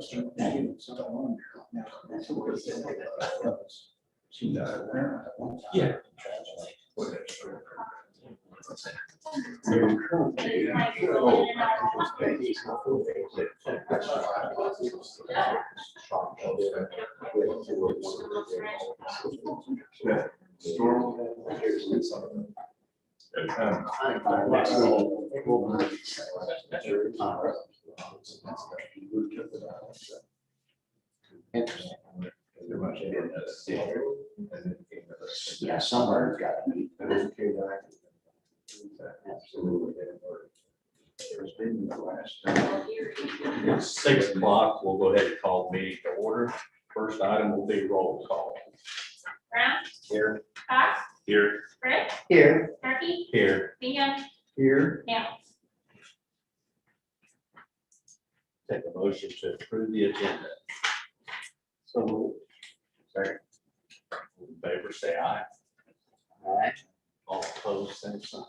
Yeah. Yeah, somewhere it's got to be. Absolutely. It's 6 o'clock. We'll go ahead and call the meeting to order. First item will be roll call. Brown, Here. Cox, Here. Britt, Here. Turkey, Here. Bingham, Here. Nails. Take a motion to approve the agenda. So. Second. All in favor, say aye. Aye. All opposed, same sign.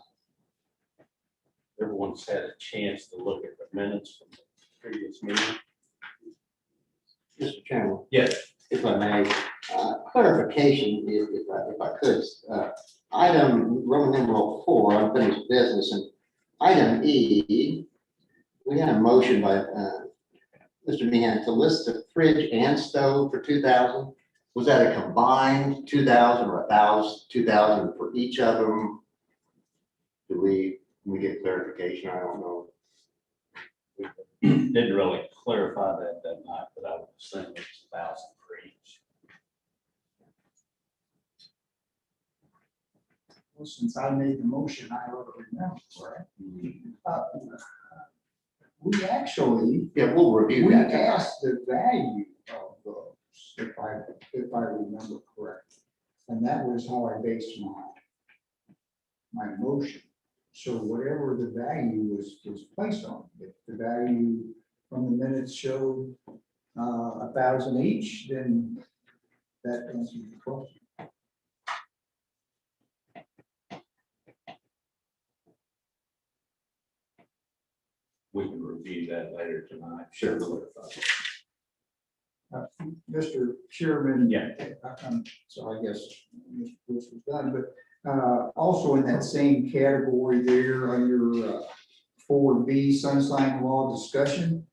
Everyone's had a chance to look at the minutes from the previous meeting. Mr. Chairman, Yes. if I may, clarification, if I could. Item Roman numeral 4, unfinished business, and item E, we had a motion by Mr. Meehan to list the fridge and stove for 2,000. Was that a combined 2,000 or 1,000, 2,000 for each of them? Do we get clarification? I don't know. Didn't really clarify that night, but I would assume it's 1,000 for each. Well, since I made the motion, I already remember, right? We actually, Yeah, we'll review we that. asked the value of those, if I remember correctly. And that was how I based my motion. So whatever the value was placed on, if the value from the minutes showed 1,000 each, then that answers the question. We can review that later tonight. Sure. Mr. Chairman. Yeah. So I guess Mr. Bruce was done, but also in that same category there under 4B sunshine law discussion.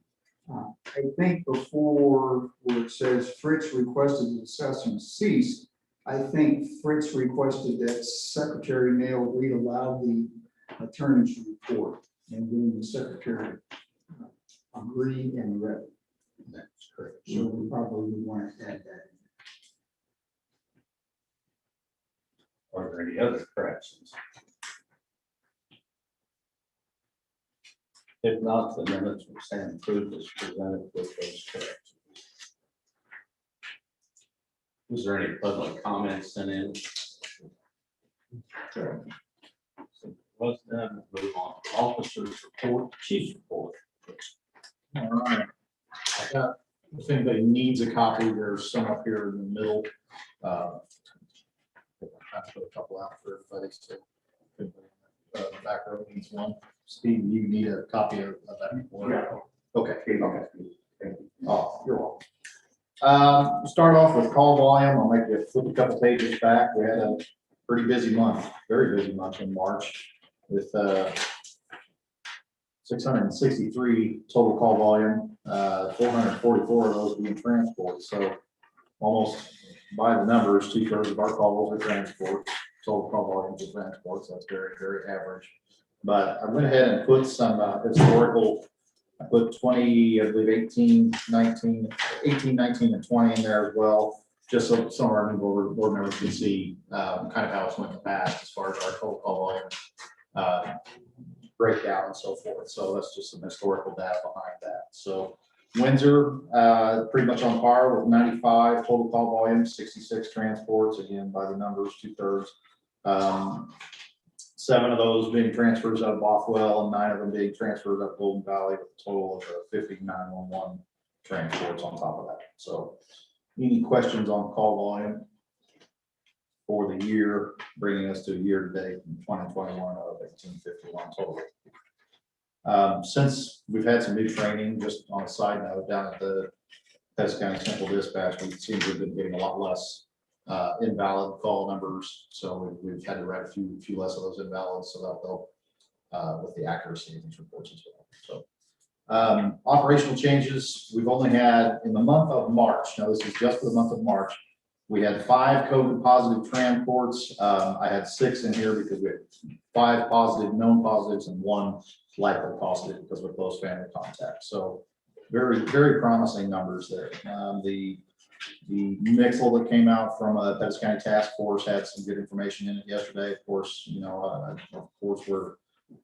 I think before where it says Fritz requested the assessment cease, I think Fritz requested that Secretary Nail read aloud the attorney's report, and then the Secretary agreed and read it. That's correct. So we probably would want to add that. Are there any other corrections? If not, the minutes will stand approved as presented with those corrections. Was there any public comments sent in? Sure. So was done, we'll move on. Officers report, chief's report. All right. If anybody needs a copy, there's some up here in the middle. I put a couple out for everybody. So the back row needs one. Steve, you need a copy of that report? Yeah. Okay. Oh, you're welcome. Start off with call volume. I'll make you flip a couple pages back. We had a pretty busy month, very busy month in March with 663 total call volume, 444 of those being transport. So almost by the numbers, 2/3 of our calls are transport. Total call volumes are transport. So that's very, very average. But I went ahead and put some historical. I put 20, I believe 18, 19, and 20 in there as well, just so some of our new board members can see kind of how it's went in the past as far as our total call volume breakdown and so forth. So that's just some historical data behind that. So Windsor, pretty much on par with 95 total call volume, 66 transports, again by the numbers, 2/3. 7 of those being transfers out of Bothwell and 9 of them being transfers out of Golden Valley, with a total of 50 911 transports on top of that. So any questions on call volume for the year, bringing us to year to date in 2021 of 1851 total. Since we've had some new training, just on a side note, down at the Pettis County Central Dispatch, we seem to have been getting a lot less invalid call numbers. So we've had to write a few less of those invalids, so that'll help with the accuracy of these reports as well. So operational changes, we've only had in the month of March, now this is just for the month of March, we had 5 COVID positive transports. I had 6 in here because we had 5 positive known positives and 1 likely positive because we're close family contact. So very, very promising numbers there. The mixel that came out from a Pettis County Task Force had some good information in it yesterday. Of course, we're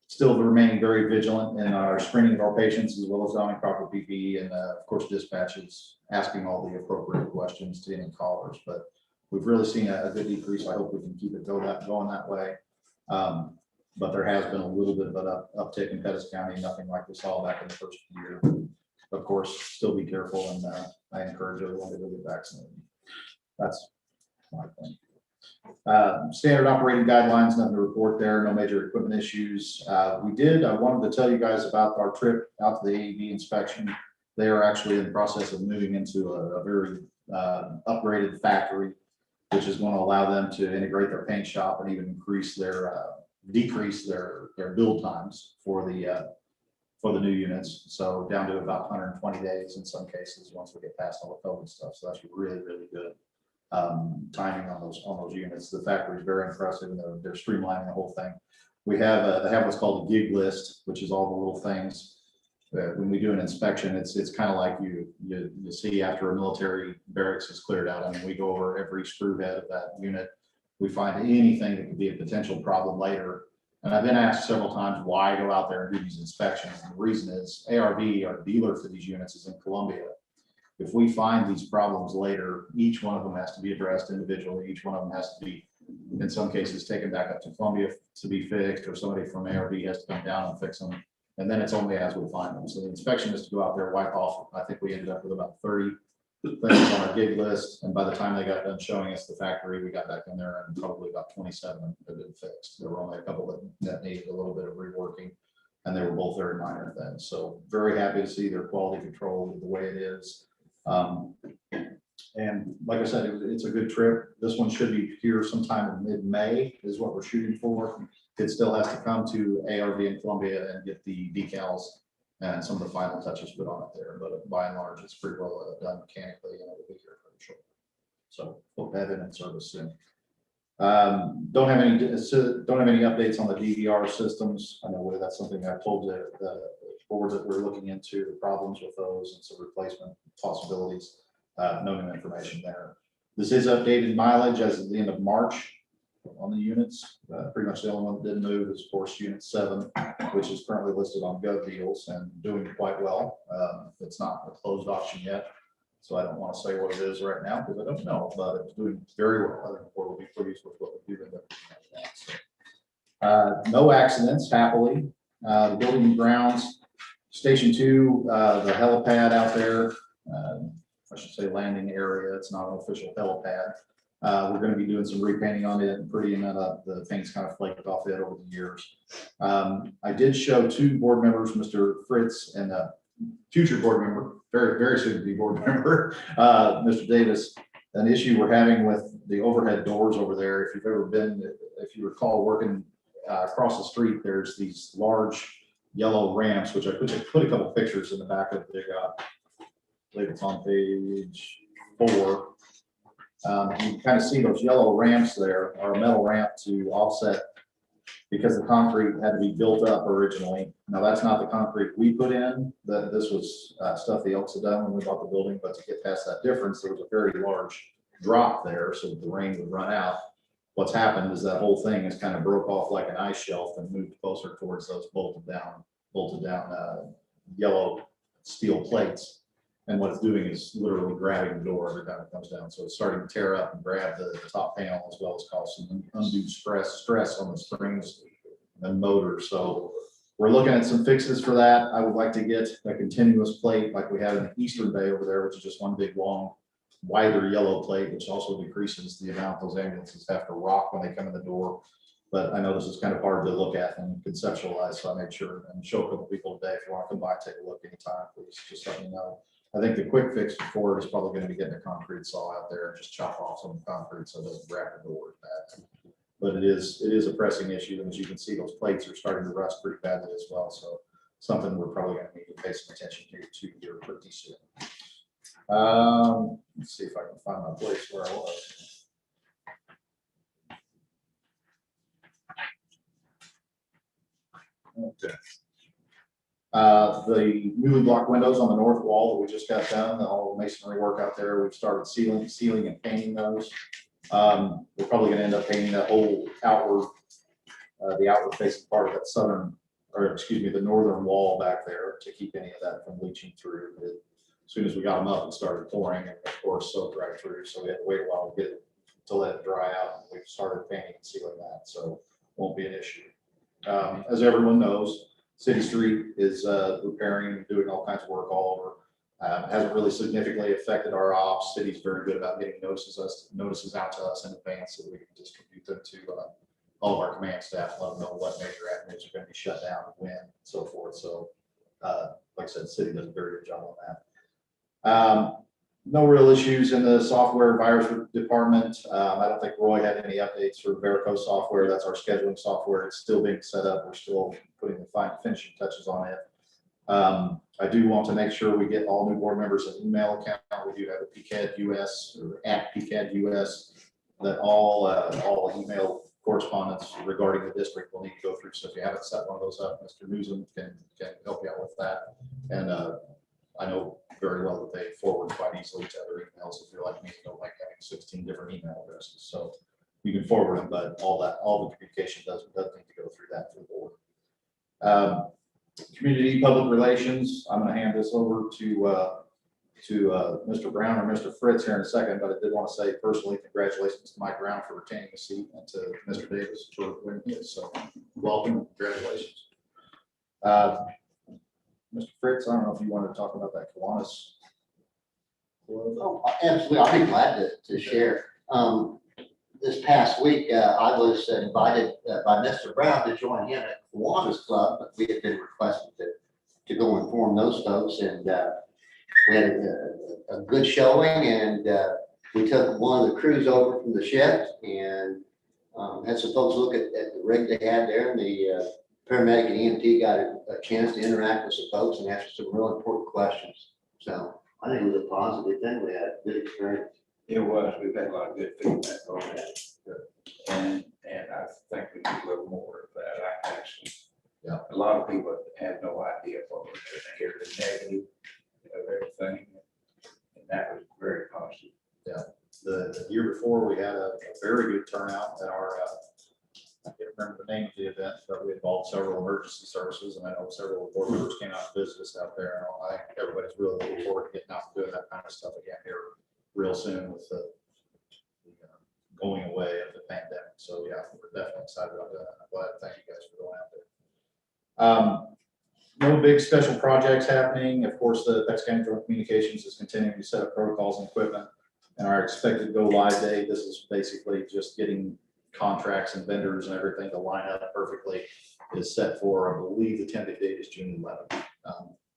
still remaining very vigilant in our screening of our patients, as well as donning proper PPE, and of course dispatches asking all the appropriate questions to any callers. But we've really seen a good decrease. I hope we can keep it going that way. But there has been a little bit of an uptick in Pettis County, nothing like we saw back in the first year. Of course, still be careful, and I encourage everyone to go get vaccinated. That's my thing. Standard operating guidelines, nothing to report there, no major equipment issues. I wanted to tell you guys about our trip out to the AED inspection. They are actually in the process of moving into a very upgraded factory, which is going to allow them to integrate their paint shop and even decrease their build times for the new units. So down to about 120 days in some cases once we get past all the COVID stuff. So that's really, really good timing on those units. The factory is very impressive, and they're streamlining the whole thing. They have what's called a gig list, which is all the little things that when we do an inspection, it's kind of like you see after a military barracks is cleared out. I mean, we go over every screw head of that unit. We find anything that could be a potential problem later. And I've been asked several times why I go out there and do these inspections. And the reason is ARV, our dealer for these units, is in Columbia. If we find these problems later, each one of them has to be addressed individually. Each one of them has to be, in some cases, taken back up to Columbia to be fixed, or somebody from ARV has to come down and fix them. And then it's only as we find them. So the inspection is to go out there, wipe off. I think we ended up with about 30 things on our gig list. And by the time they got done showing us the factory, we got back in there and probably about 27 had been fixed. There were only a couple that needed a little bit of reworking, and they were both very minor things. So very happy to see their quality control the way it is. And like I said, it's a good trip. This one should be here sometime in mid-May is what we're shooting for. It still has to come to ARV in Columbia and get the decals and some of the final touches put on it there. But by and large, it's pretty well done mechanically, and it'll be here pretty short. So hope to have it in service soon. Don't have any updates on the DVR systems. I know that's something I told the board that we're looking into the problems with those and some replacement possibilities. No new information there. This is updated mileage as of the end of March on the units. Pretty much the only one that didn't move is, of course, Unit 7, which is currently listed on GovDeals and doing quite well. It's not a closed auction yet, so I don't want to say what it is right now because I don't know, but it's doing very well. I think the board will be pleased with what we're doing. No accidents, happily. The building and grounds, Station 2, the helipad out there, I should say landing area. It's not an official helipad. We're going to be doing some repainting on it and prettying that up. The paint's kind of flaked off it over the years. I did show 2 board members, Mr. Fritz and a future board member, very, very soon to be board member, Mr. Davis, an issue we're having with the overhead doors over there. If you've ever been, if you recall working across the street, there's these large yellow ramps, which I put a couple pictures in the back of the, I believe it's on page 4. You kind of see those yellow ramps there, or a metal ramp to offset, because the concrete had to be built up originally. Now that's not the concrete we put in. This was stuff the Elks had done when we bought the building, but to get past that difference, there was a very large drop there so that the rain would run out. What's happened is that whole thing has kind of broke off like an ice shelf and moved closer towards those bolted down yellow steel plates. And what it's doing is literally grabbing the door every time it comes down. So it's starting to tear up and grab the top panel, as well as cause some undue stress on the springs and motor. So we're looking at some fixes for that. I would like to get a continuous plate like we have in the Eastern Bay over there, which is just one big long wider yellow plate, which also decreases the amount those ambulances have to rock when they come in the door. But I know this is kind of hard to look at and conceptualize, so I made sure and show a couple people today. If you want to come by, take a look anytime, please just let me know. I think the quick fix for it is probably going to be getting a concrete saw out there and just chop off some concrete so it doesn't wrap the door bad. But it is a pressing issue, and as you can see, those plates are starting to rust pretty badly as well. So something we're probably going to need to pay some attention to here pretty soon. Let's see if I can find my place where I was. Okay. The newly blocked windows on the north wall that we just got done, all the masonry work out there, we've started sealing and painting those. We're probably gonna end up painting that whole outward, the outward facing part of that the northern wall back there to keep any of that from leaching through. As soon as we got them up and started pouring, and of course soaked right through, so we had to wait a while to let it dry out, and we've started painting and sealing that, so won't be an issue. As everyone knows, City Street is repairing, doing all kinds of work all over. Hasn't really significantly affected our ops. City's very good about getting notices out to us in advance so that we can distribute them to all of our command staff, let them know what major avenues are going to be shut down, when, and so forth. So, like I said, the city does a very good job on that. No real issues in the software virus department. I don't think Roy had any updates for Verico software. That's our scheduling software. It's still being set up. We're still putting the finishing touches on it. I do want to make sure we get all new board members an email account. We do have a PCAD US or at PCAD US that all email correspondence regarding the district will need to go through. So if you haven't set one of those up, Mr. Newsom can help you out with that. And I know very well that they forward quite easily to other emails if you're like me, you don't like having 16 different email addresses. So you can forward them, but all the communication does need to go through that for the board. Community public relations, I'm going to hand this over to Mr. Brown or Mr. Fritz here in a second, but I did want to say personally, congratulations to Mike Brown for retaining the seat and to Mr. Davis for winning his. So welcome, congratulations. Mr. Fritz, I don't know if you want to talk about that Kiwanis. Oh, absolutely. I'll be glad to share. This past week, I was invited by Mr. Brown to join him at Kiwanis Club, but we had been requested to go inform those folks, and we had a good showing, and we took one of the crews over from the shed and had some folks look at the rig they had there, and the paramedic and EMT got a chance to interact with some folks and ask some real important questions. So I think it was a positive thing. We had a good experience. It was. We've had a lot of good feedback on that. And I think we need a little more of that. I actually, Yeah. A lot of people had no idea what was going to hear the negative of everything. And that was very positive. Yeah. The year before, we had a very good turnout at our, I can't remember the name of the event, but we involved several emergency services, and I know several board members came out to visit us out there. And I think everybody's really looking forward to getting out and doing that kind of stuff again here real soon with the going away of the pandemic. So yeah, we're definitely excited about that. I'm glad. Thank you guys for going out there. No big special projects happening. Of course, the Pettis County Joint Communications is continuing to set up protocols and equipment, and our expected go live date. This is basically just getting contracts and vendors and everything to line up perfectly. Is set for, I believe, the tentative date is June 11th.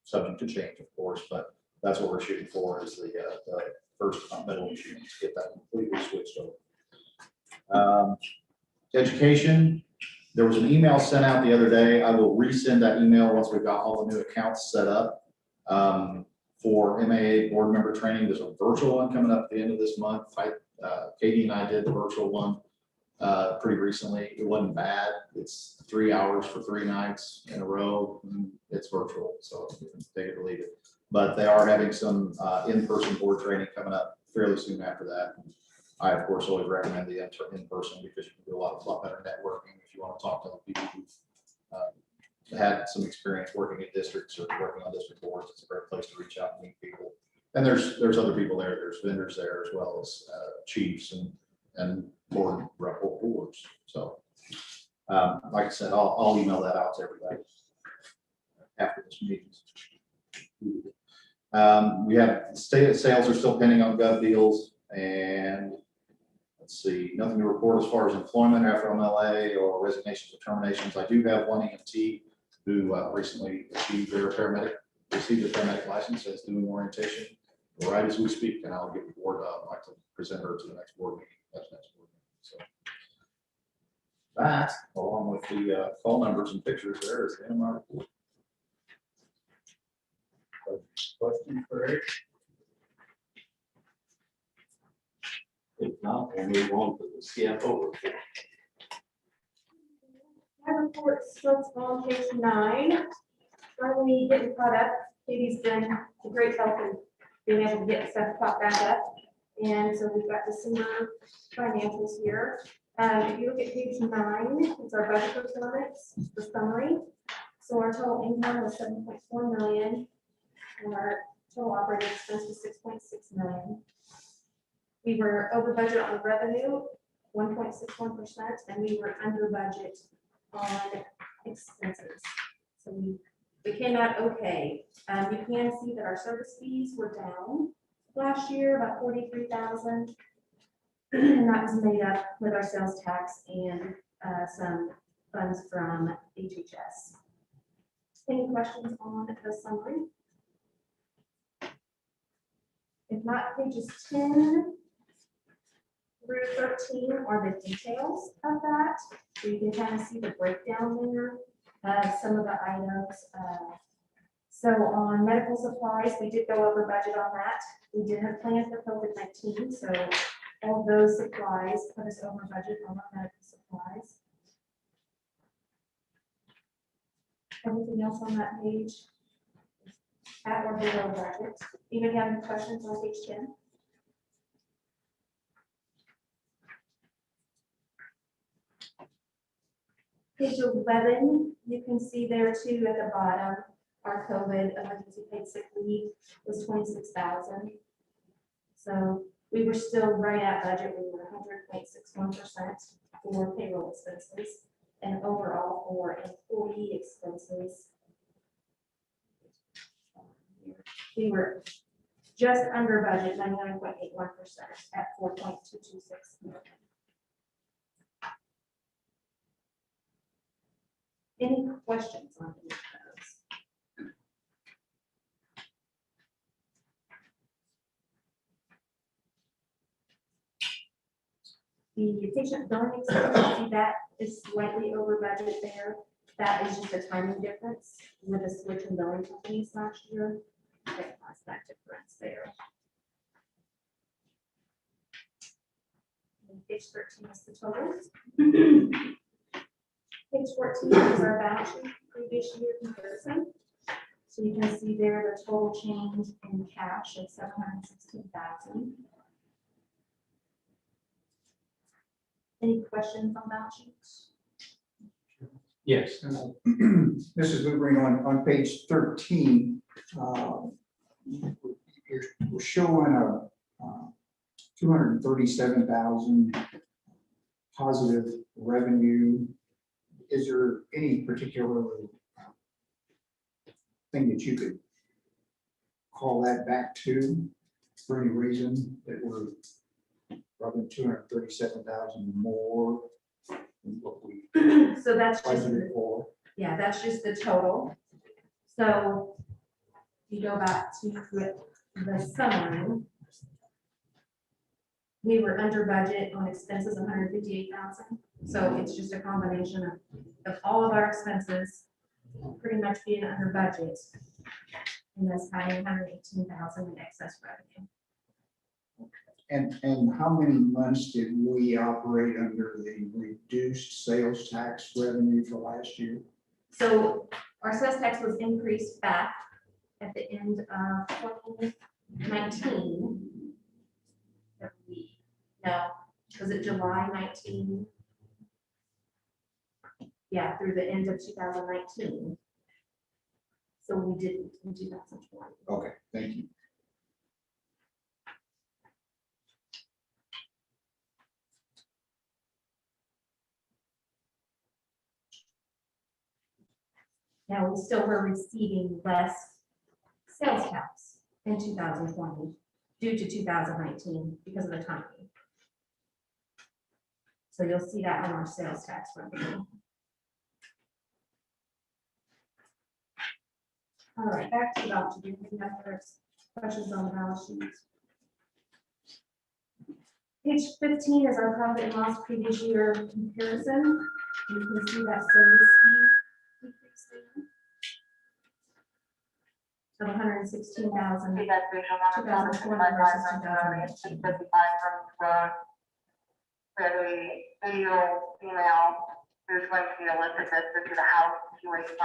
Subject to change, of course, but that's what we're shooting for. Is the first middle machine to get that completely switched over. Education. There was an email sent out the other day. I will resend that email once we've got all the new accounts set up. For MAA board member training, there's a virtual one coming up at the end of this month. Katie and I did the virtual one pretty recently. It wasn't bad. It's 3 hours for 3 nights in a row. It's virtual, so you can take it or leave it. But they are having some in-person board training coming up fairly soon after that. I, of course, always recommend the in-person because you can do a lot better networking if you want to talk to the people who've had some experience working in districts or working on district boards. It's a great place to reach out and meet people. And there's other people there. There's vendors there as well as chiefs and board boards. So, like I said, I'll email that out to everybody after this meeting. We have state sales are still pending on gov deals, and Let's see, nothing to report as far as employment after MLA or resignations or terminations. I do have one EMT who recently received their paramedic license, is doing orientation right as we speak, and I'll get the board, I'd like to present her to the next board meeting. That's next board meeting. So that, along with the call numbers and pictures, there is the end of my report. Question for Eric? If not, we'll move on to the CFO report. My report starts on page 9. Finally getting caught up. Katie's been a great help in being able to get stuff caught back up. And so we've got December financials here. If you look at page 9, it's our budget performance, the summary. So our total income was 7.4 million, and our total operating expense was 6.6 million. We were over budget on revenue, 1.61%, and we were under budget on expenses. So we came out okay. You can see that our service fees were down last year, about 43,000. And that was made up with our sales tax and some funds from HHS. Any questions on the summary? If not, pages 10 through 13 are the details of that. So you can kind of see the breakdown there, some of the items. So on medical supplies, we did go over budget on that. We did have plans for COVID-19, so all those supplies put us over budget on our medical supplies. Everything else on that page at or below budget. Even have any questions on page 10? Page 11, you can see there too at the bottom, our COVID emergency paid sick leave was 26,000. So we were still right at budget. We were 100.61% for payroll expenses, and overall for employee expenses, we were just under budget, 99.81% at 4.226 million. Any questions on any of those? The patient billing expense, see that is slightly over budget there. That is just a timing difference with a switch in billing companies last year. That caused that difference there. And page 13 is the totals. Page 14 is our balance sheet previous year comparison. So you can see there the total change in cash of 716,000. Any questions on balance sheets? Yes. Mrs. Bluegreen, on page 13, we're showing a 237,000 positive revenue. Is there any particular thing that you could call that back to for any reason that we're probably 237,000 more than what we So that's just, budgeted for? yeah, that's just the total. So you go back to the summary. We were under budget on expenses, 158,000. So it's just a combination of all of our expenses pretty much being under budget. And that's having 118,000 in excess revenue. And how many months did we operate under the reduced sales tax revenue for last year? So our sales tax was increased back at the end of 2019. No, was it July 19? Yeah, through the end of 2019. So we didn't in 2020. Okay, thank you. Now, we still were receiving less sales tax in 2020 due to 2019 because of the timing. So you'll see that on our sales tax revenue. All right, back to the balance sheet. Any other questions on the balance sheet? Page 15 is our profit and loss previous year comparison. You can see that service fee decrease there of 116,000. See that visual on the top of 2020 versus 2019, 2019. 55 from very female, who's going to be illicit, that's to the house, situation,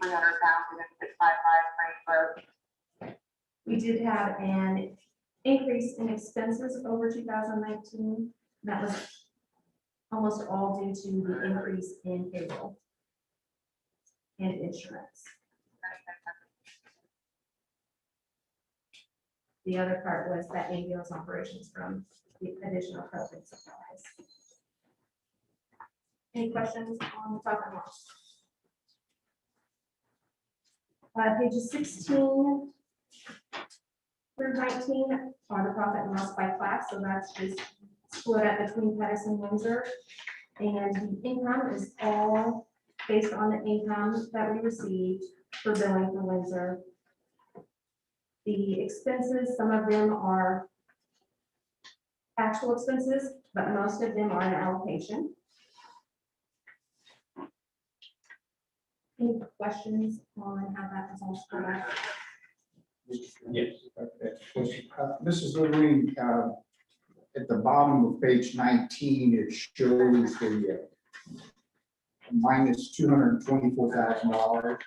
300,000 and 655 range. We did have an increase in expenses over 2019. That was almost all due to the increase in payroll and insurance. The other part was that ambulance operations from the additional COVID supplies. Any questions on the profit and loss? Pages 16 through 19 are the profit and loss by class, so that's just split up between Pettis and Windsor. And the income is all based on the income that we received for billing for Windsor. The expenses, some of them are actual expenses, but most of them are an allocation. Any questions on how that is all split up? Yes. Mrs. Levine, at the bottom of page 19, it shows the minus $224,000.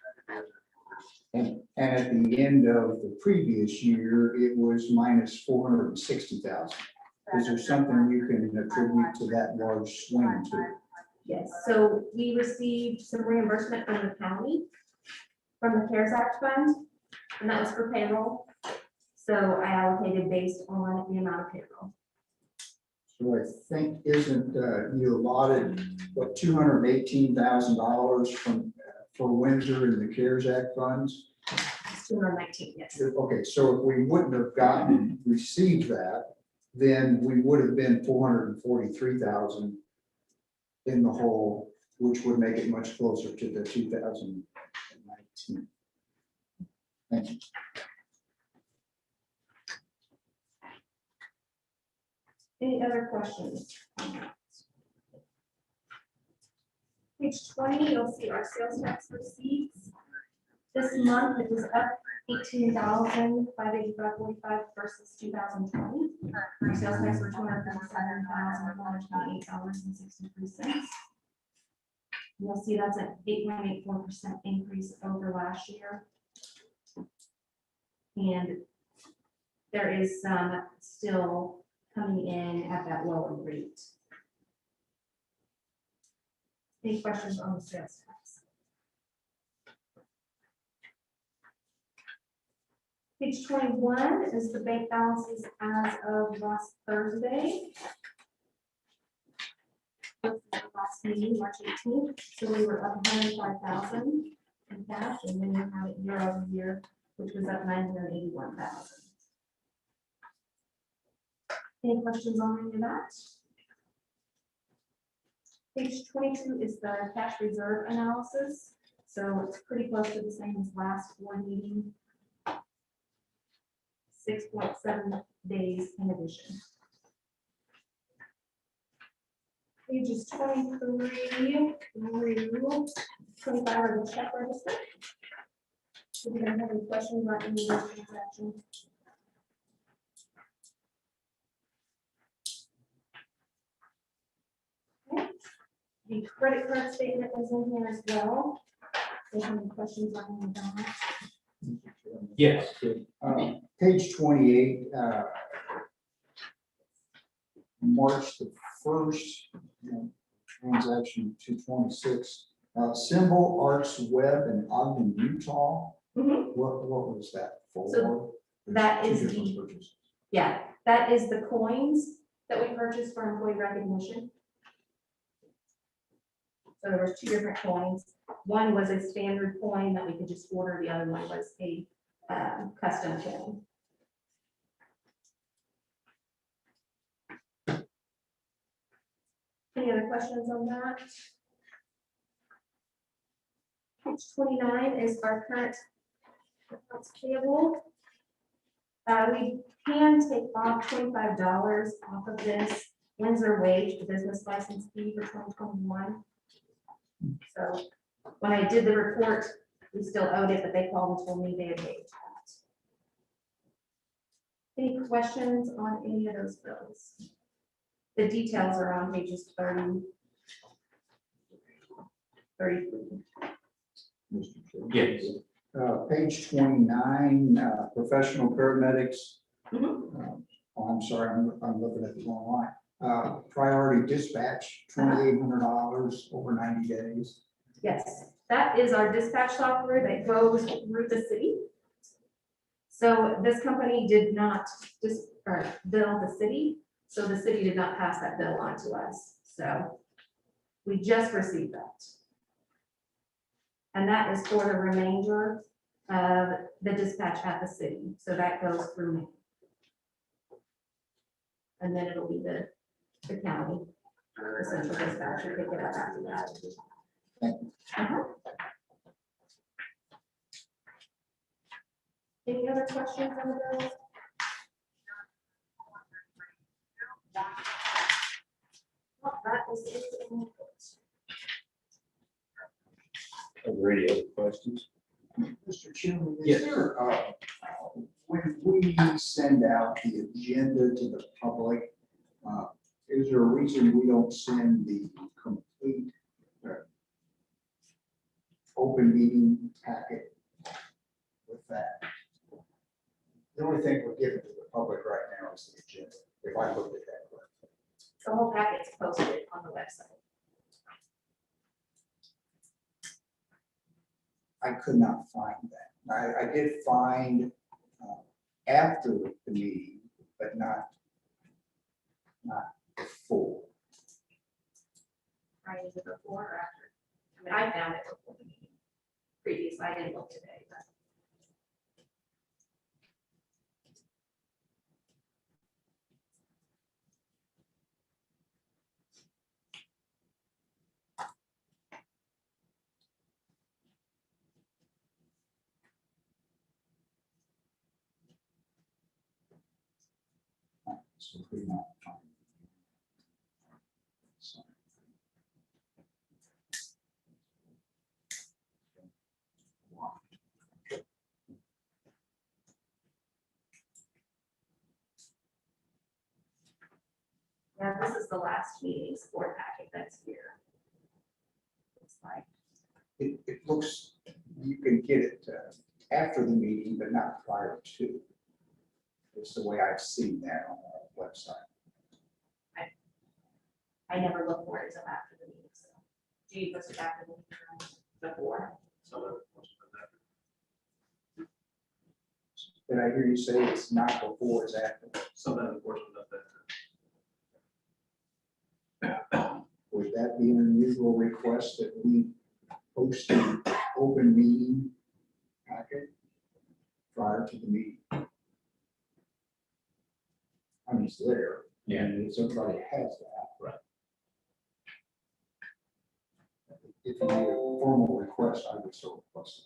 And at the end of the previous year, it was minus 460,000. Is there something you can attribute to that large swing to? Yes, so we received some reimbursement from the county, from the CARES Act fund, and that was for payroll. So I allocated based on the amount of payroll. So I think isn't you allotted what $218,000 for Windsor and the CARES Act funds? It's 219, yes. Okay, so if we wouldn't have received that, then we would have been 443,000 in the hole, which would make it much closer to the 2019. Thank you. Any other questions? Page 20, you'll see our sales tax receipts. This month, it was up $18,585.45 versus 2020. Our sales tax were $247,128.63. You'll see that's an 8.84% increase over last year. And there is some still coming in at that lower rate. Any questions on the sales tax? Page 21 is the bank balances as of last Thursday. This is the last meeting, March 18th, so we were up 105,000 in cash, and then you have it year over year, which was up 981,000. Any questions on any of that? Page 22 is the cash reserve analysis. So it's pretty close to the same as last board meeting. 6.7 days in addition. Pages 23 through 25 are the check register. Do you have any questions about any of those transactions? The credit card statement is in here as well. If any questions on any of that? Yes. Page 28, March the 1st, transaction 226, Symbol Arts Web in Ogden, Utah. Mhm. What was that for? So that Two is different the, purchases. yeah, that is the coins that we purchased for employee recognition. So there was two different coins. One was a standard coin that we could just order. The other one was a custom coin. Any Any other questions on that? Page 29 is our current accounts payable. We can take off $25 off of this Windsor wage, the business license fee for 2021. So when I did the report, we still owed it, but they called and told me they had paid that. Any questions on any of those bills? The details are on pages 30, 33. Yes. Page 29, professional paramedics. Mhm. Oh, I'm sorry, I'm looking at the wrong line. Priority dispatch, $2,800 over 90 days. Yes, that is our dispatch software that goes through the city. So this company did not bill the city, so the city did not pass that bill on to us. So we just received that. And that is for the remainder of the dispatch at the city. So that goes through me. And then it'll be the county, the central dispatch will pick it up after that. Uh-huh. Any other questions on the bills? Well, that was it. Are there any other questions? Mr. Chairman, Yes. is there, when we send out the agenda to the public, is there a reason we don't send the complete open meeting packet with that? The only thing we're giving to the public right now is the agenda, if I looked at that correctly. The whole packet's posted on the website. I could not find that. I did find after the meeting, but not before. Right, is it before or after? I mean, I found it before the meeting. Previous, I didn't look today, but. So we could not find it. So, Yeah, this is the last meeting's board packet that's here. Looks like. It looks, you can get it after the meeting, but not prior to. It's the way I've seen that on our website. I never look for it until after the meeting, so. Do you post it after the meeting or before? Did I hear you say it's not before, it's after? Some enforcement of that. Would that be an unusual request that we post an open meeting packet prior to the meeting? I mean, it's there. Yeah. And it's everybody has that. Right. If you need a formal request, I would so request it.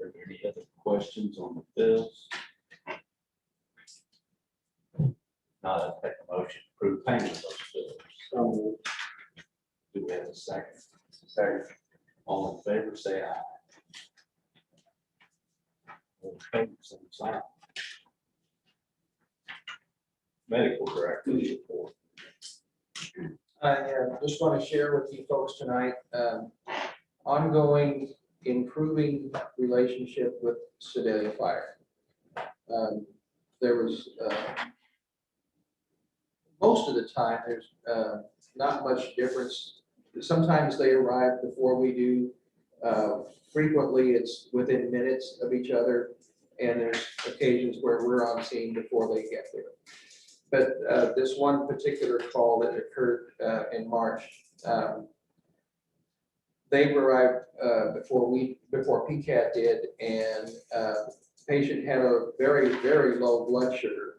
Are there any other questions on the bills? Not a take a motion to approve payment of those bills. So, Do we have a second? second. All in favor, say aye. All in favor, same sign. Medical director's report. I just want to share with you folks tonight, ongoing improving relationship with Sedalia Fire. There was, most of the time, there's not much difference. Sometimes they arrive before we do. Frequently, it's within minutes of each other, and there's occasions where we're on scene before they get there. But this one particular call that occurred in March, they arrived before PCAD did, and the patient had a very, very low blood sugar.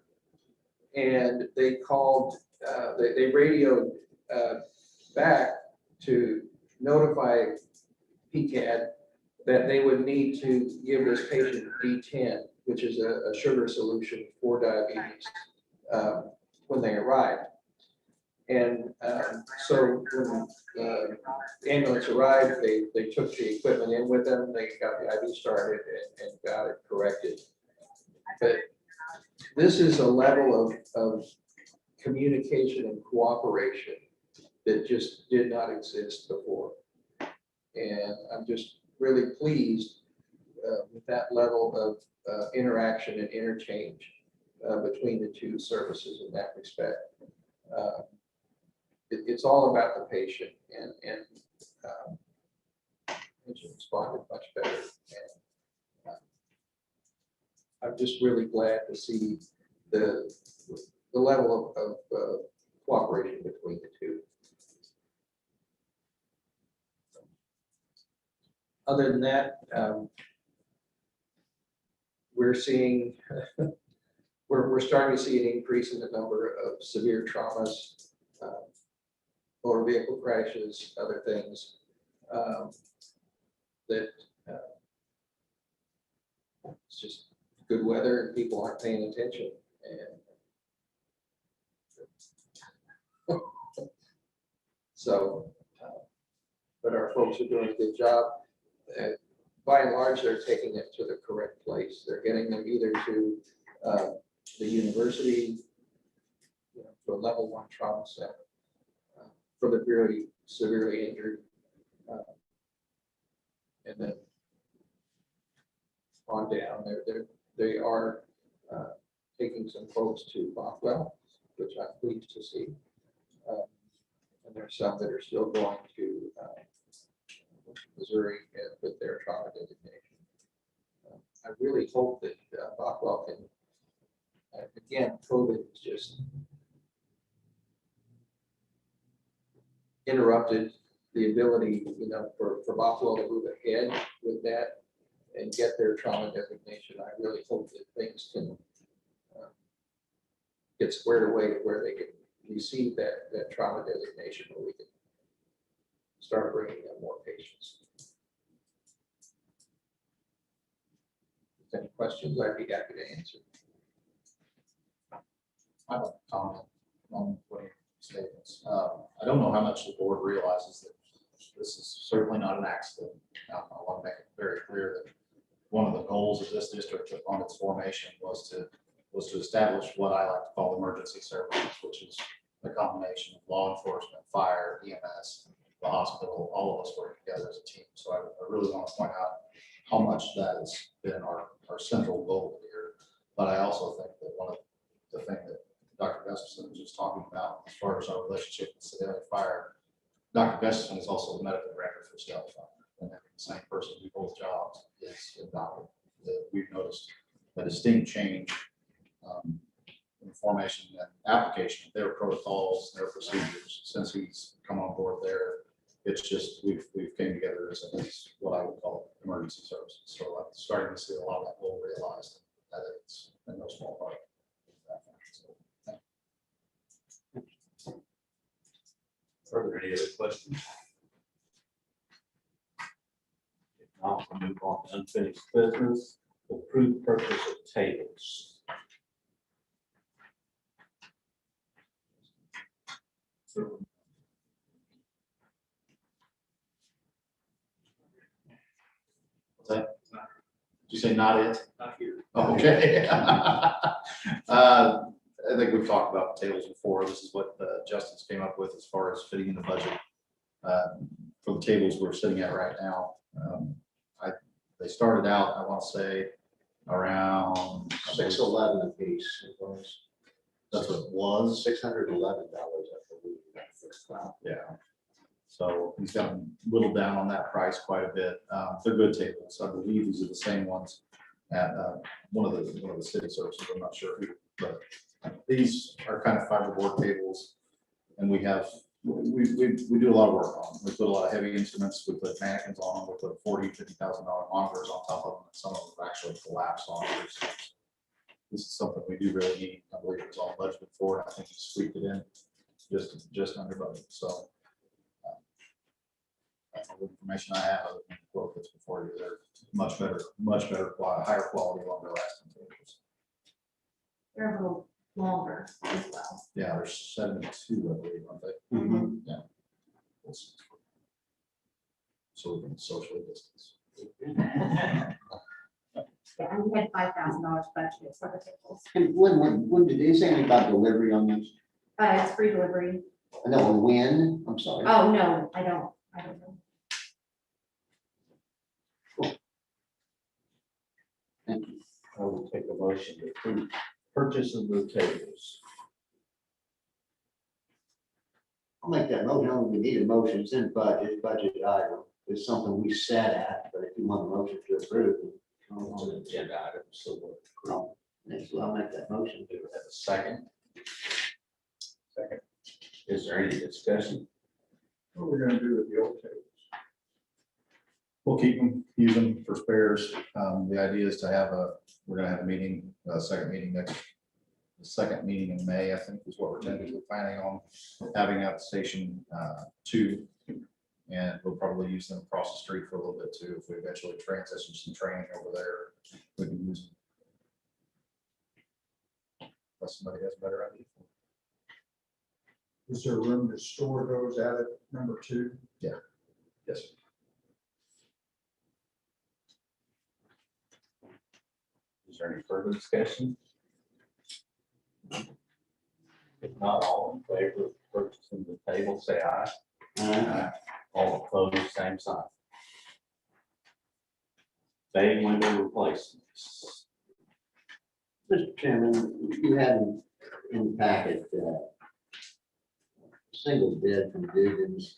And they called they radioed back to notify PCAD that they would need to give this patient D10, which is a sugar solution for diabetes, when they arrive. And so when the ambulance arrived, they took the equipment in with them, they got the IV started and got it corrected. But this is a level of communication and cooperation that just did not exist before. And I'm just really pleased with that level of interaction and interchange between the two services in that respect. It's all about the patient, and patient responded much better. And I'm just really glad to see the level of cooperation between the two. Other than that, we're seeing, we're starting to see an increase in the number of severe traumas, motor vehicle crashes, other things that it's just good weather and people aren't paying attention. And so, but our folks are doing a good job. By and large, they're taking it to the correct place. They're getting them either to the university, you know, to a level 1 trauma center for the really severely injured, and then on down. They are taking some folks to Bothwell, which I'm pleased to see, and there's some that are still going to Missouri with their trauma designation. I really hope that Bothwell can, again, COVID is just interrupted the ability, you know, for Bothwell to move ahead with that and get their trauma designation. I really hope that things can get squared away to where they can receive that trauma designation, where we can start bringing in more patients. Any questions, I'd be happy to answer. I'd like to comment on what your statements. I don't know how much the board realizes that this is certainly not an accident. I want to make it very clear that one of the goals of this district upon its formation was to establish what I like to call emergency services, which is a combination of law enforcement, fire, EMS, the hospital, all of us working together as a team. So I really want to point out how much that has been our central goal here. But I also think that one of the things that Dr. Gustafson was just talking about as far as our relationship with Sedalia Fire, Dr. Gustafson is also the medical director for Sedalia Fire. And having the same person do both jobs is invaluable. We've noticed a distinct change in the formation and application of their protocols, their procedures since he's come on board there. It's just we've came together as what I would call emergency services. So I'm starting to see a lot of that goal realized. That it's in no small part. So, Are there any other questions? If not, we'll move on to unfinished business. Approved purchase of tables. what's that? Did you say not it? Not here. Oh, okay. I think we've talked about the tables before. This is what Justin's came up with as far as fitting in the budget for the tables we're sitting at right now. They started out, I want to say, around $611 a piece. That's what it was. $611, I believe. Wow. Yeah. So he's gotten whittled down on that price quite a bit. They're good tables. I believe these are the same ones at one of the city services. I'm not sure who, but these are kind of fiberboard tables, and we do a lot of work on them. We put a lot of heavy instruments. We put mannequins on them. We put $40,000-$50,000 monitors on top of them. And some of them actually collapse on us. This is something we do really need. I believe it was all budgeted for, and I think he squeaked it in. just under budget, so. That's all the information I have, other than the quote that's before you, they're much better, higher quality, longer lasting tables. They're a little longer as well. Yeah, there's 72, I believe, aren't they? Mhm. Yeah. So we can socially distance. Yeah, and we had $5,000 budget for the tables. And when did you say anything about delivery on this? It's free delivery. No, when? I'm sorry. Oh, no, I don't know. Thank you. I will take a motion to approve purchase of the tables. I'll make that motion. I don't need a motion. It's in budget item. It's something we set at, but if you want a motion to approve. It's an agenda item, so we'll Next, I'll make that motion. do have a second. Second. Is there any discussion? What are we gonna do with the old tables? We'll keep them, use them for spares. The idea is to have we're gonna have a meeting, second meeting the second meeting in May, I think is what we're tentatively planning on having at Station 2. And we'll probably use them across the street for a little bit too. If we eventually transition some training over there, we can use them. Unless somebody has a better idea. Is there room to store those out at number 2? Yes. Is there any further discussion? If not, all in favor of purchasing the table, say aye. Aye. All opposed, same sign. Bay window replacements. Mr. Chairman, you had in the packet, single bid from Dugan's.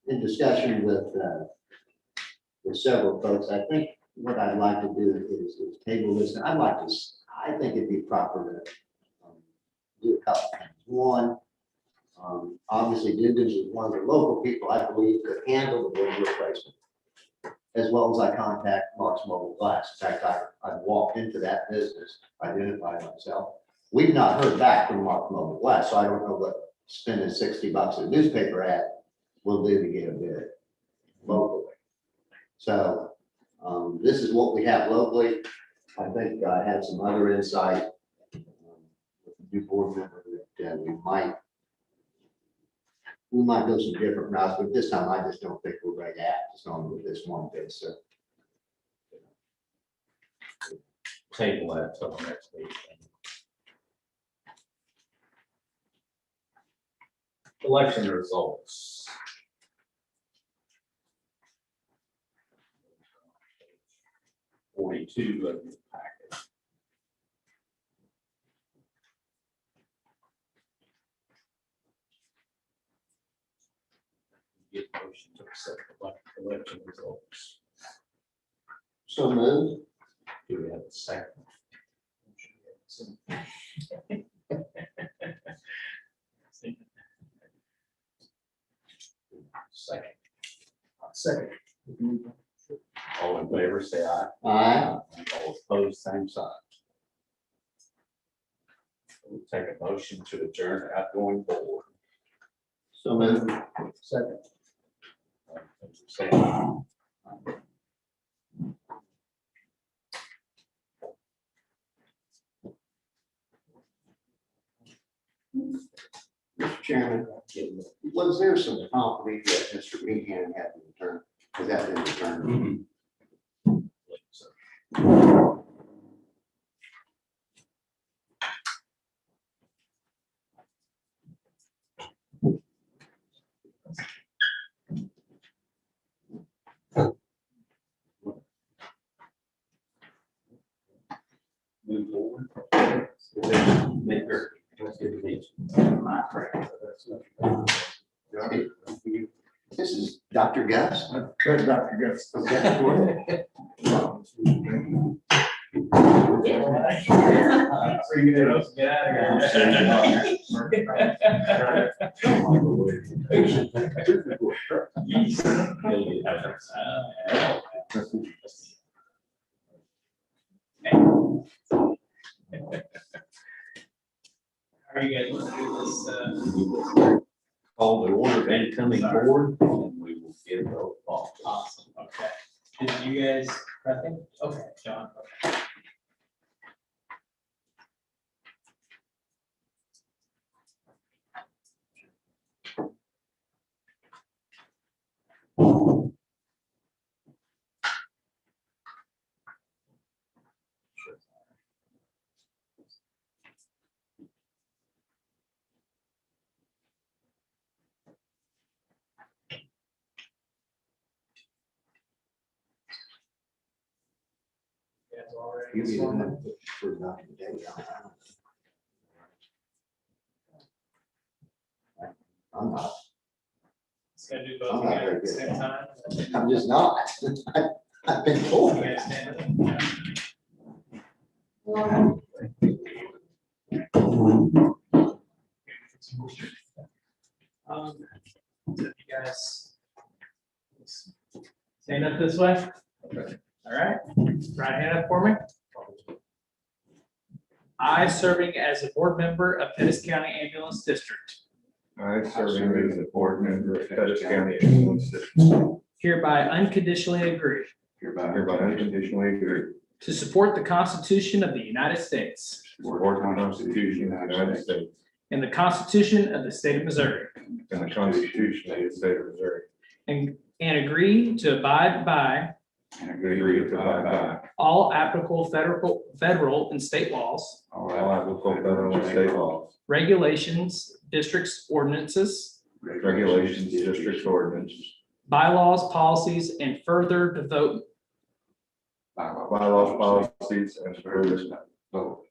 In discussion with several folks, I think what I'd like to do is table this. And I think it'd be proper to do a couple things. One, obviously Dugan's is one of the local people I believe could handle the window replacement, as well as I contact Mark's Mobile Glass. In fact, I walked into that business, identified myself. We've not heard back from Mark's Mobile Glass, so I don't know what spending $60 a newspaper ad will do to get a bid locally. So this is what we have locally. I think I had some other insight with the new board member that we might go some different routes, but this time I just don't think we're ready to act just on with this one bid. So Table that till the next meeting. Election results. $42 of the packet. Get motion to accept the election results. so moved. Do we have a second? Second. Second. All in favor, say aye. Aye. All opposed, same sign. We'll take a motion to adjourn the outgoing board. So moved. Second. Say aye. Mr. Chairman, was there some property that Mr. Meehan had to return? Has that been returned? Move forward. Maker. Let's get the meeting. This is Dr. Gus. Dr. Gus. Okay. All you guys want to do this? Call the order incoming board, and we will get it off. Awesome, okay. Did you guys prepping? Okay, John. Okay. You guys all ready? You get in for documentation. I'm not, It's gonna do both I'm not together very at the good. same time. I'm just not. I've been told. You guys stand up. So you guys stand up this way. All right, right hand up for me. I, serving as a board member of Pettis County Ambulance District, I serve as a board member of Pettis County Ambulance District. hereby unconditionally agree Hereby unconditionally agree to support the Constitution of the United States to support the Constitution of the United States and the Constitution of the State of Missouri, and the Constitution of the State of Missouri, and agree to abide by and agree to abide by all applicable federal and state laws, all applicable federal and state laws, regulations, districts, ordinances, regulations, district ordinances, bylaws, policies, and further devote bylaws, policies, and further vote.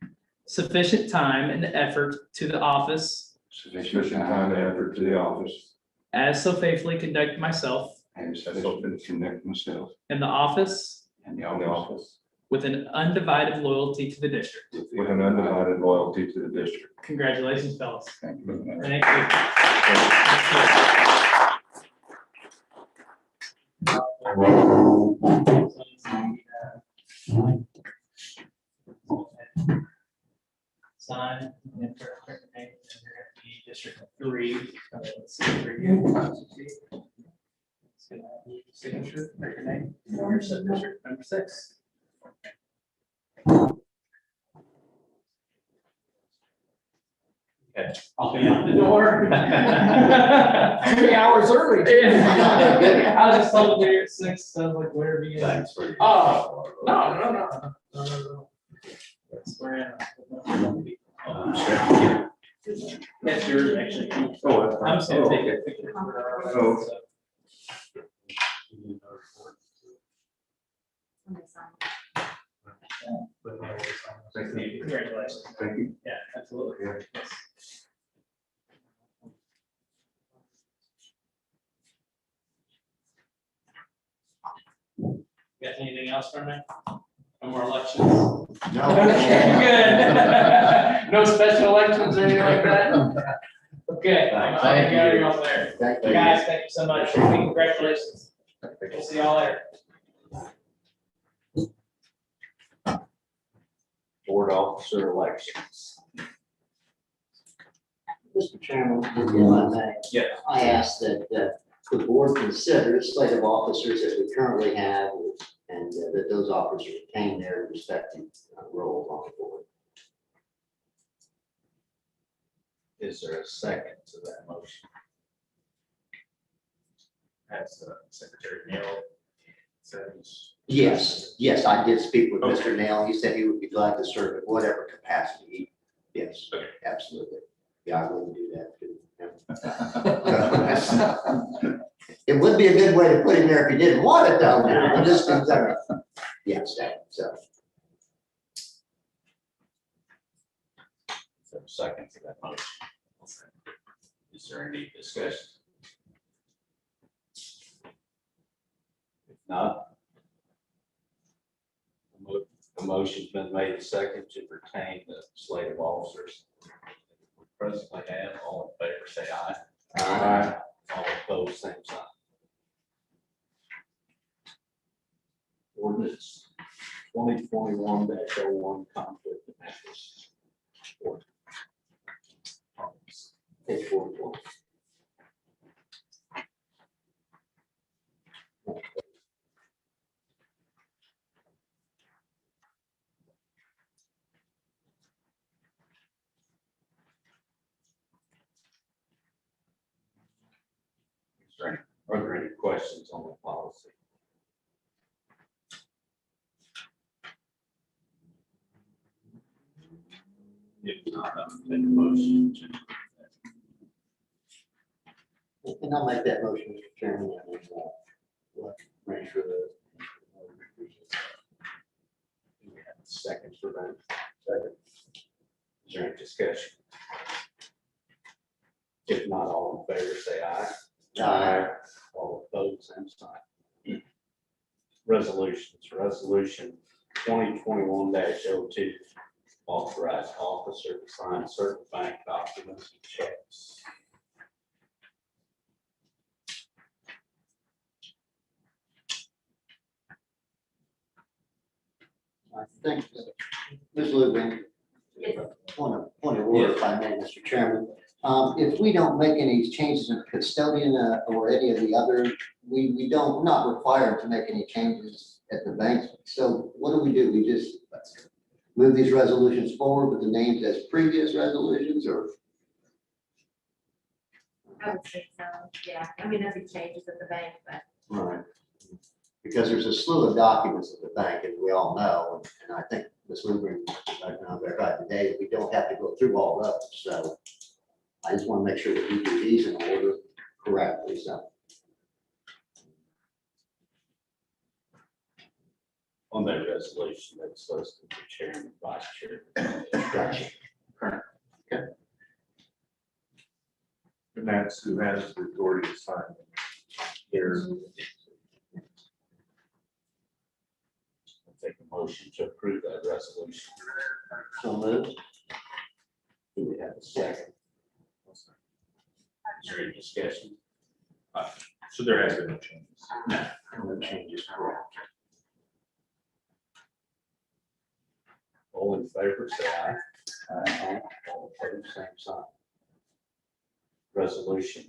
sufficient time and effort to the office Sufficient time and effort to the office as so faithfully conduct myself and sufficient to connect myself in the office in the office with an undivided loyalty to the district. with an undivided loyalty to the district. Congratulations, fellas. Thank you very much. Sign and for a quick name, and you're gonna be District 3. Let's see for you. It's gonna have your signature, for your name, and your district number 6. Okay, I'll be out the door. 3 hours early. Yeah. I was just told to be here at 6, so I was like, whatever you guys. Thanks for your. Oh, no. That's where that's yours, actually. Oh, that's fine. I'm just gonna take it. Oh. Congratulations. Thank you. Yeah, absolutely. Yes. Got anything else for me? No more elections? Okay, good. No special elections or anything like that? Okay. Thank you. You're all there. Thank you. Guys, thank you so much. Congratulations. We'll see y'all later. Board officer elections. Mr. Chairman, if I may. Yeah. I ask that the board consider the slate of officers that we currently have and that those officers retain their respective roles on the board. Is there a second to that motion? As Secretary Neal says. Yes, I did speak with Mr. Nail. He said he would be glad to serve in whatever capacity. Yes, Okay. absolutely. Yeah, I wouldn't do that too. It would be a good way to put him there if he didn't want it though. I'm just concerned. Yes, so. So second to that motion. Is there any discussion? If not, the motion's been made second to retain the slate of officers we presently have. All in favor, say aye. Aye. All opposed, same sign. Ordinance 2021-01 conflict of interest. questions on the policy? If not, I'll take a motion to. And I'll make that motion, Mr. Chairman, and make sure that. Do we have a second for that? Second. Is there any discussion? If not, all in favor, say aye. Aye. All opposed, same sign. Resolutions, resolution 2021-02, authorized officer to sign certain bank documents and checks. I think, Ms. Lubin, point of order, if I may, Mr. Chairman. If we don't make any changes in custodian or any of the other, we don't, not required to make any changes at the bank. So what do? We just move these resolutions forward with the names as previous resolutions, or? I would say so, yeah. I mean, nothing changes at the bank, but Right. Because there's a slew of documents at the bank, as we all know, and I think Ms. Lubin, verified today, that we don't have to go through all those, so I just want to make sure that we do these in order correctly, so. On that resolution, that's listed for chairman, vice chair. Gotcha. And that's who has the authority to sign. There's I'll take a motion to approve that resolution. So moved. Do we have a second? Is there any discussion? so there has been no changes. No changes, correct. All in favor, say aye. Aye. All opposed, same sign. Resolution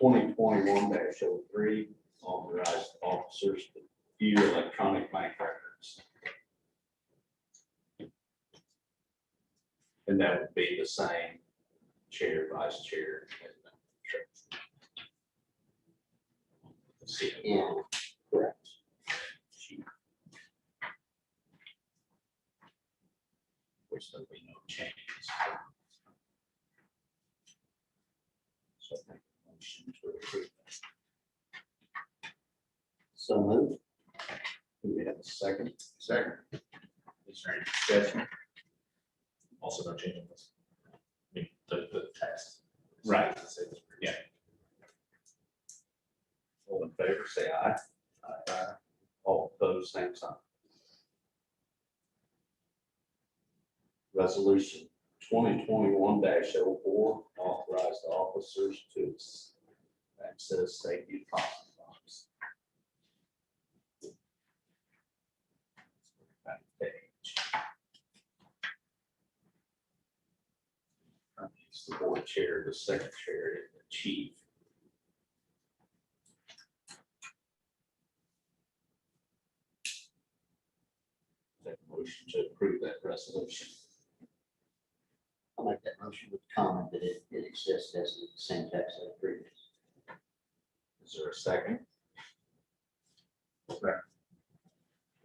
2021-03, authorized officers to view electronic bank records. And that would be the same chair, vice chair. And the CFO. Yeah, correct. Which there'll be no changes. So I make a motion to approve that. So moved. Do we have a second? Second. Is there any discussion? Also no change in this. I mean, the text. Right. Yeah. All in favor, say aye. Aye. All opposed, same sign. Resolution 2021-04, authorized officers to access safety deposit box. Back page. It's the board chair, the secretary, and the chief. Take a motion to approve that resolution. I'll make that motion with the comment that it exists as the same text as previous. Is there a second? Second.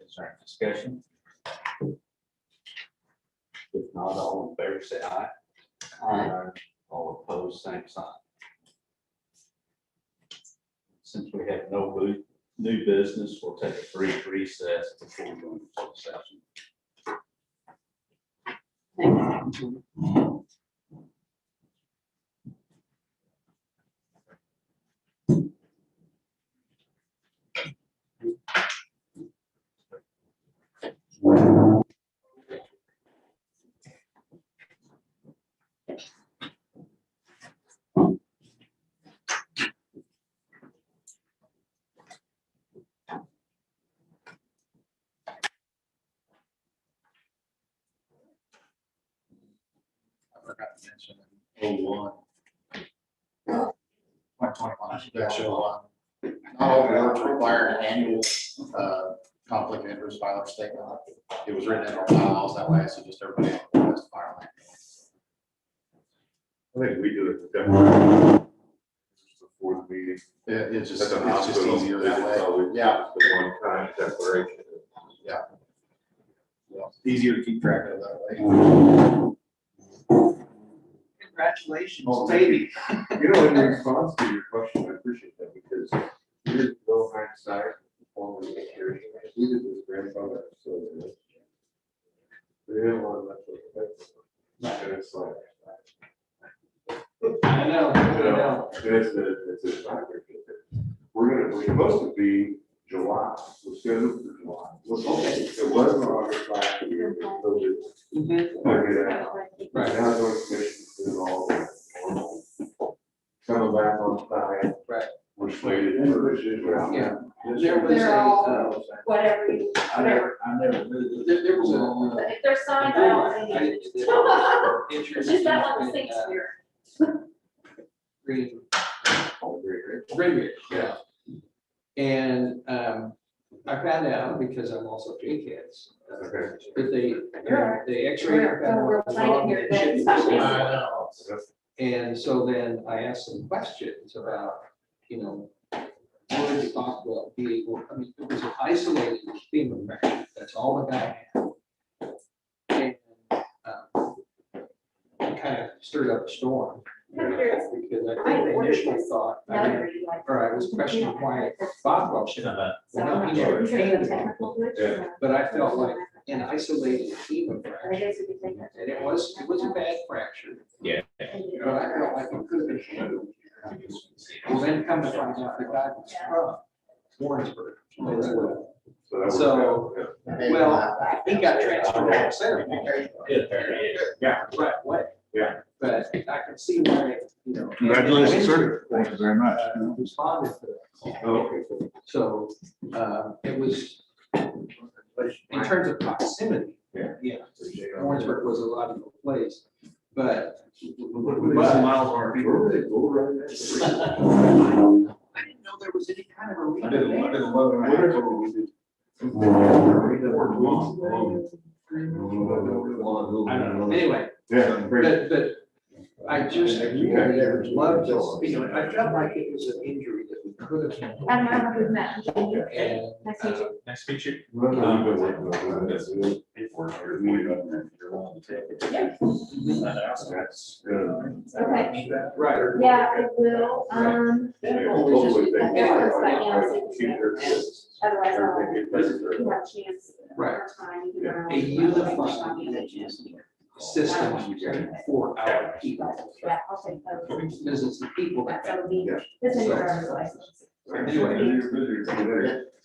Is there any discussion? If not, all in favor, say aye. Aye. All opposed, same sign. Since we have no new business, we'll take a brief recess before we go into closed session. I forgot to mention in 01. 2021-01. Not all boards require an annual conflict of interest filer statement. It was written in our bylaws that way, so just everybody has to file that. I think we do it definitely before the meeting. It's At the hospital, easier that it's way. always Yeah. just the one-time declaration. Easier to keep track of that way. Congratulations, Oh, baby. You know, in response to your question, I appreciate that because there's no hindsight. On the security, we did this grandfather, so. They didn't want to. And it's like. I know, I know. It's a factor. We're supposed to be July, we're scheduled for July. Okay. It was in August last year. but COVID. Mhm. Right now, the commission is all normal. Coming back on time. Right. We're slated for this year. Yeah. There was They're a, all- Whatever, you- whatever. I never knew. there was a. If there's signs, I don't see I it. didn't do that. It's just that one sinks here. Green, All great, right? Greenridge, yeah. And I found out because I'm also JCAS, Okay. that they X-ray. We're playing here today. And so then I asked some questions about, would the hospital be able, I mean, it was an isolated femur infection, that's all the guy had. And it kind of stirred up a storm. Because I think they initially thought, or I was questioning why Bob should have done. Well, no, he never came to me. But I felt like an isolated femur fracture, and it was a bad fracture. Yeah. But I felt like it could have been handled. Well, then come to find out the guy was from Warrensburg. So that was. So, yeah. well, he got transferred to Sarah. Yeah. Right away. Yeah. But I can see why, Congratulations, sir. Thank you very much. Responded to that. Oh, okay, cool. So, it was, in terms of proximity. Yeah. Warrensburg was a logical place, but. Miles are. Where were they go right now? I didn't know there was any kind of a I reason. didn't love it. What is it we did? I don't know, anyway, Yeah, great. but I just really love to, I felt like it was an injury that we could have. I don't know if we've met. And, Nice to meet you. Nice to meet you. Well, no, we've been working on that. That's good. That's good. Okay. right, Yeah, I will, Hopefully they- Everyone's back down, so Keep their- otherwise I'll, Everything gets better. you have a chance. Right. Time, you can run a around. unified system for our people. Yeah, I'll take those. Because it's the people that. So it'll be, this is your driver's license. Anyway,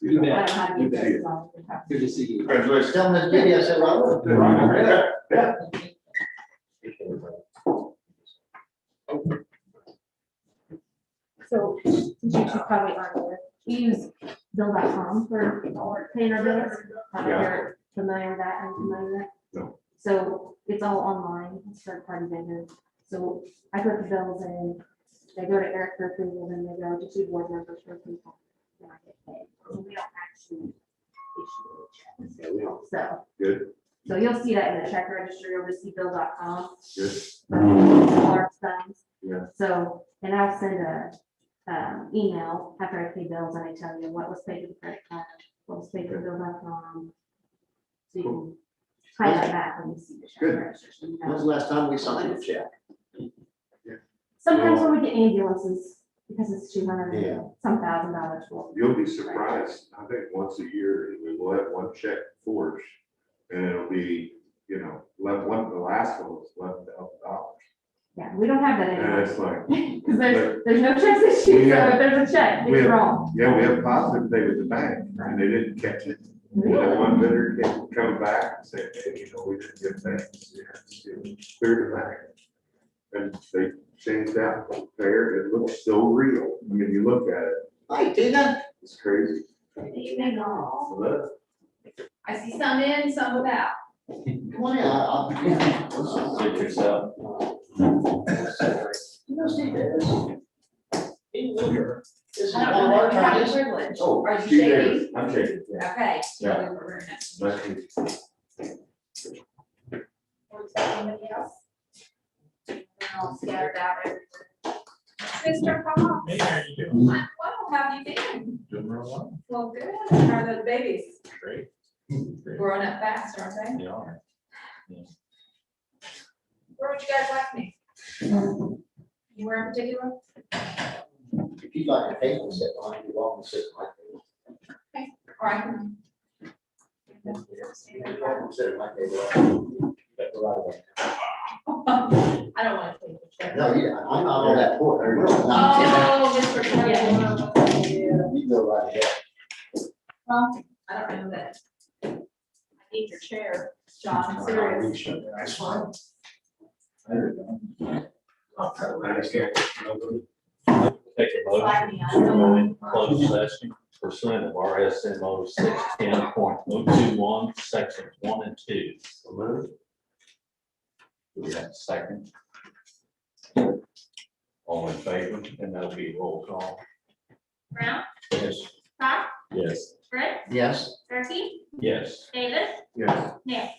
you I bet. don't have You any bet. business on it. Good to see you. Congratulations. Tell them this video said Robert. So, since you two probably aren't aware, we use bill.com for paying our bills. I don't know if you're familiar with that, I'm familiar with that. No. So it's all online, it's third party vendor. So I put the bills in, they go to Eric for approval, then they go to two board members for approval. Then I get paid. So we don't actually issue a check. So, Good, so you'll see that in the check register, you'll just see bill.com. good. Large sums. Yeah. So, and I'll send a email after I pay bills and I tell you what was paid to the credit card, what was paid to bill.com. So you can highlight that when you see the check Good. register. so you know. When's the last time we signed a check? Sometimes when we get ambulances, because it's 200, Yeah. some $1,000 for. You'll be surprised. I think once a year, we will have one check forged. And it'll be, the last one was $11,000. Yeah, we don't have that And anymore. it's like, Because there's no checks issued, so if there's a check, we it's have- wrong. yeah, we have positive pay with the bank and they didn't catch it. We had one vendor come back and say, hey, we didn't get that. Clear the bank. And they changed out the fare. It looks so real. I mean, you look at it, Hi, Tina. it's crazy. Evening all. So I see some in, some without. Come on in. Sit yourself. You know Steve is. He's here. This is I one don't of know our if you have the attorneys. privilege. Oh, Are you she's there. shaking? I'm shaking. Yeah. Okay. Yeah. Very nice. Nice to meet you. Or is there somebody else? They're all scattered out everywhere. Mr. Cox. Hey, how are you doing? Well, how have you been? Doing real well. Well, good. How are those babies? Great. Growing up fast, aren't they? They are. Where would you guys like me? Anywhere in particular? If you'd like a table set on, you're welcome to sit like Or I can. You're welcome to sit at my table. That's right away. I don't want to take the chair. No, yeah, I'm not on that board. I'm really not. Oh, Mr. Cox. You go right ahead. Well, I don't know that. I need your chair, John, I'm serious. That's fine. There you go. Take a Slide motion me, I to don't go know. in closed session pursuant of RSMO 610.021, sections 1 and 2. So moved. Do we have a second? All in favor, and that'll be a roll call. Brown, Yes. Cox, Yes. Brett, Yes. Turkey, Yes. Davis, Yes. Nick.